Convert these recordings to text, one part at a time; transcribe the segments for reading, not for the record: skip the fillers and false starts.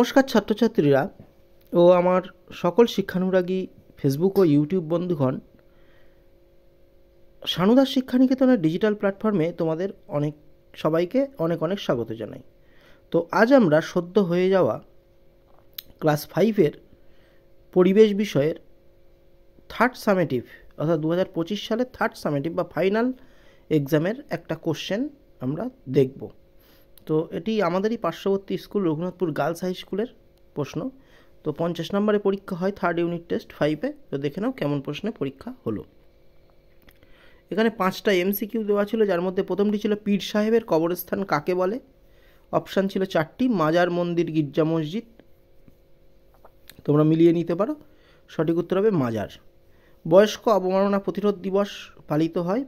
নমস্কার ছাত্রছাত্রীরা ও আমার সকল শিক্ষানুরাগী ফেসবুক ও ইউটিউব বন্ধুগণ, সানুদাস শিক্ষানিকেতনের ডিজিটাল প্ল্যাটফর্মে তোমাদের সবাইকে অনেক অনেক স্বাগত জানাই। তো আজ আমরা সদ্য হয়ে যাওয়া ক্লাস 5-এর পরিবেশ বিষয়ের থার্ড সামেটিভ অর্থাৎ 2025 সালের থার্ড সামেটিভ বা ফাইনাল এক্সামের একটা কোশ্চেন আমরা দেখব। তো এটি আমাদেরই পার্শ্ববর্তী স্কুল রঘুনাথপুর গার্লস হাই স্কুলের প্রশ্ন। তো 50 নম্বরে পরীক্ষা হয় থার্ড ইউনিট টেস্ট 5-এ। তো দেখে নাও কেমন প্রশ্নে পরীক্ষা হলো। এখানে 5টা এমসিকিউ দেওয়া ছিল, যার মধ্যে প্রথমটি ছিল পীর সাহেবের কবরস্থান কাকে বলে। অপশান ছিল 4টি, মাজার, মন্দির, গির্জা, মসজিদ। তোমরা মিলিয়ে নিতে পারো, সঠিক উত্তর হবে মাজার। বয়স্ক অবমাননা প্রতিরোধ দিবস পালিত হয়,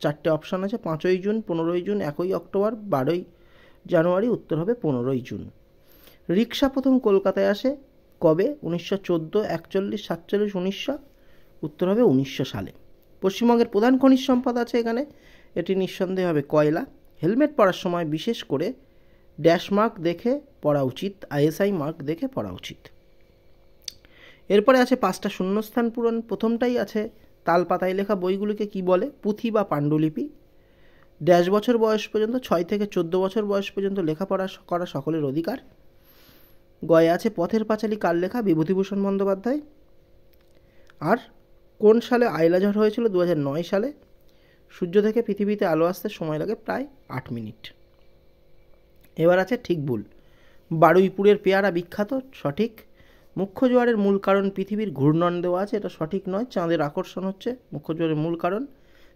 4টে অপশান আছে, 5ই জুন, 15ই জুন, 1ই অক্টোবর, 12ই জানুয়ারি। উত্তর হবে 15ই জুন। রিক্সা প্রথম কলকাতায় আসে কবে? 1914, 41, 47, 1900। উত্তর হবে 1900 সালে। পশ্চিমবঙ্গের প্রধান খনিজ সম্পদ আছে এখানে, এটি নিঃসন্দেহে হবে কয়লা। হেলমেট পরার সময় বিশেষ করে ড্যাশ মার্ক দেখে পরা উচিত, আইএসআই মার্ক দেখে পরা উচিত। এরপরে আছে 5টা শূন্যস্থান পূরণ। প্রথমটাই আছে তালপাতায় লেখা বইগুলিকে কি বলে? পুঁথি বা পাণ্ডুলিপি। ড্যাশ বছর বয়স পর্যন্ত, 6 থেকে 14 বছর বয়স পর্যন্ত লেখাপড়া করা সকলের অধিকার। গয়ে আছে পথের পাঁচালী কার লেখা? বিভূতিভূষণ বন্দ্যোপাধ্যায়। আর কোন সালে আইলা ঝড় হয়েছিল? 2009 সালে। সূর্য থেকে পৃথিবীতে আলো আসতে সময় লাগে প্রায় 8 মিনিট। এবার আছে ঠিক ভুল। বারুইপুরের পেয়ারা বিখ্যাত, সঠিক। মুখ্য জোয়ারের মূল কারণ পৃথিবীর ঘূর্ণন দেওয়া আছে, এটা সঠিক নয়। চাঁদের আকর্ষণ হচ্ছে মুখ্য জোয়ারের মূল কারণ,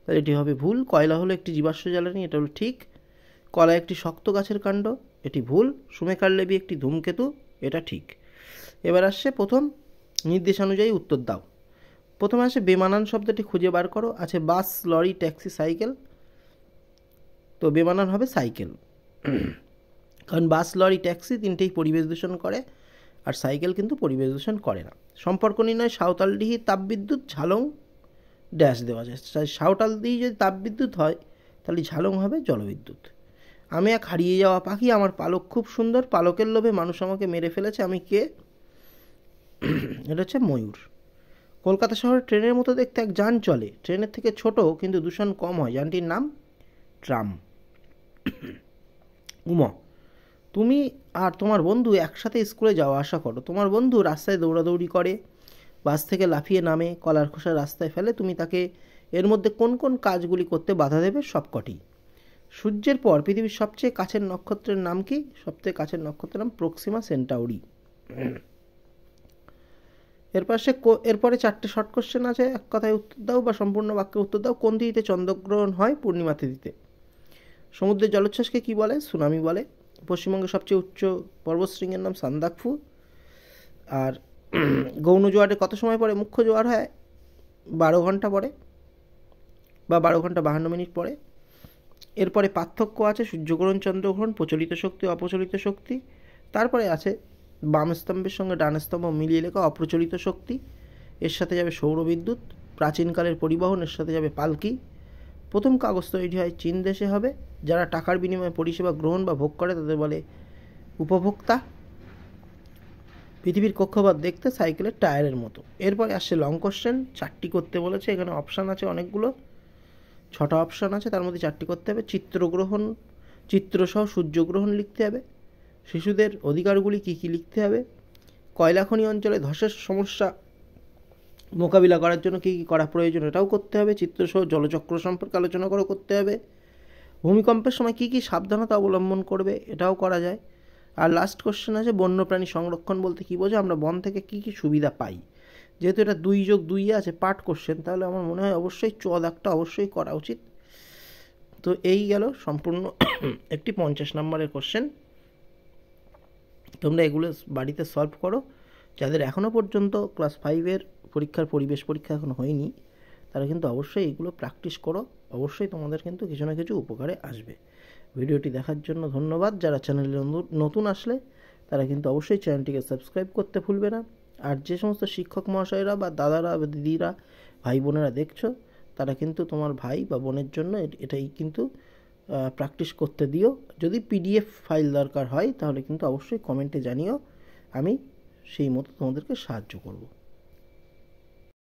তাহলে এটি হবে ভুল। কয়লা হলো একটি জীবাশ্ম জ্বালানি, এটা হলো ঠিক। কলা একটি শক্ত গাছের কাণ্ড, এটি ভুল। সুমেকার লেবি একটি ধূমকেতু, এটা ঠিক। এবার আসছে প্রথম নির্দেশানুযায়ী উত্তর দাও। প্রথমে আসে বেমানান শব্দটি খুঁজে বার করো। আছে বাস, লরি, ট্যাক্সি, সাইকেল। তো বেমানান হবে সাইকেল, কারণ বাস, লরি, ট্যাক্সি তিনটেই পরিবেশ দূষণ করে, আর সাইকেল কিন্তু পরিবেশ দূষণ করে না। সম্পর্ক নির্ণয় সাঁওতালডিহি তাপবিদ্যুৎ, ঝালং ড্যাশ দেওয়া যায়। সাঁওতালডিহি যদি তাপবিদ্যুৎ হয় তাহলে ঝালং হবে জলবিদ্যুৎ। আমি এক হারিয়ে যাওয়া পাখি, আমার পালক খুব সুন্দর, পালকের লোভে মানুষ আমাকে মেরে ফেলেছে, আমি কে? এটা হচ্ছে ময়ূর। কলকাতা শহরে ট্রেনের মতো দেখতে এক যান চলে, ট্রেনের থেকে ছোট কিন্তু দূষণ কম হয়, যানটির নাম ট্রাম। উমা, তুমি আর তোমার বন্ধু একসাথে স্কুলে যাওয়া আসা করো। তোমার বন্ধু রাস্তায় দৌড়াদৌড়ি করে, বাস থেকে লাফিয়ে নামে, কলার খোসা রাস্তায় ফেলে, তুমি তাকে এর মধ্যে কোন কোন কাজগুলি করতে বাধা দেবে? সবকটি। সূর্যের পর পৃথিবীর সবচেয়ে কাছের নক্ষত্রের নাম কি? সবচেয়ে কাছের নক্ষত্রের নাম প্রক্সিমা সেন্টাউরি। এরপরে 4টে শর্ট কোশ্চেন আছে, এক কথায় উত্তর দাও বা সম্পূর্ণ বাক্যে উত্তর দাও। কোন তিথিতে চন্দ্রগ্রহণ হয়? পূর্ণিমা তিথিতে। সমুদ্রের জলোচ্ছ্বাসকে কি বলে? সুনামি বলে। পশ্চিমবঙ্গের সবচেয়ে উচ্চ পর্বতশৃঙ্গের নাম সান্দাকফু। আর গৌণ জোয়ারে কত সময় পরে মুখ্য জোয়ার হয়? 12 ঘন্টা পরে বা 12 ঘন্টা 52 মিনিট পরে। এরপরে পার্থক্য আছে সূর্যগ্রহণ, চন্দ্রগ্রহণ, প্রচলিত শক্তি, অপ্রচলিত শক্তি। তারপরে আছে বাম স্তম্ভের সঙ্গে ডান স্তম্ভ মিলিয়ে লেখা অপ্রচলিত শক্তি, এর সাথে যাবে সৌরবিদ্যুৎ। প্রাচীনকালের পরিবহন, এর সাথে যাবে পালকি। প্রথম কাগজ তৈরি হয় চীন দেশে হবে। যারা টাকার বিনিময়ে পরিষেবা গ্রহণ বা ভোগ করে তাদের বলে উপভোক্তা। পৃথিবীর কক্ষপথ দেখতে সাইকেলের টায়ারের মতো। এরপরে আসছে লং কোশ্চেন, 4টি করতে বলেছে। এখানে অপশান আছে অনেকগুলো, 6টা অপশান আছে, তার মধ্যে 4টি করতে হবে। চিত্রগ্রহণ, চিত্রসহ সূর্যগ্রহণ লিখতে হবে। শিশুদের অধিকারগুলি কী কী লিখতে হবে। কয়লা খনি অঞ্চলে ধসের সমস্যা মোকাবিলা করার জন্য কী কী করা প্রয়োজন, এটাও করতে হবে। চিত্রসহ জলচক্র সম্পর্কে আলোচনা করতে হবে। ভূমিকম্পের সময় কী কী সাবধানতা অবলম্বন করবে, এটাও করা যায়। আর লাস্ট কোশ্চেন আছে বন্যপ্রাণী সংরক্ষণ বলতে কী বোঝো, আমরা বন থেকে কী কী সুবিধা পাই। যেহেতু এটা 2+2 আছে পার্ট কোশ্চেন, তাহলে আমার মনে হয় অবশ্যই দাগটা অবশ্যই করা উচিত। তো এই গেল সম্পূর্ণ একটি 50 নম্বরের কোশ্চেন। তোমরা এগুলো বাড়িতে সলভ করো। যাদের এখনও পর্যন্ত ক্লাস 5-এর পরীক্ষার পরিবেশ পরীক্ষা এখন হয়নি, তারা কিন্তু অবশ্যই এগুলো প্র্যাকটিস করো, অবশ্যই তোমাদের কিন্তু কিছু না কিছু উপকারে আসবে। ভিডিওটি দেখার জন্য ধন্যবাদ। যারা চ্যানেলে নতুন আসলে তারা কিন্তু অবশ্যই চ্যানেলটিকে সাবস্ক্রাইব করতে ভুলবে না। আর যে সমস্ত শিক্ষক মহাশয়রা বা দাদারা বা দিদিরা, ভাই বোনেরা দেখছো, তারা কিন্তু তোমার ভাই বা বোনের জন্য এটাই কিন্তু প্র্যাকটিস করতে দিও। যদি পিডিএফ ফাইল দরকার হয় তাহলে কিন্তু অবশ্যই কমেন্টে জানিও, আমি সেই মতো তোমাদেরকে সাহায্য করব।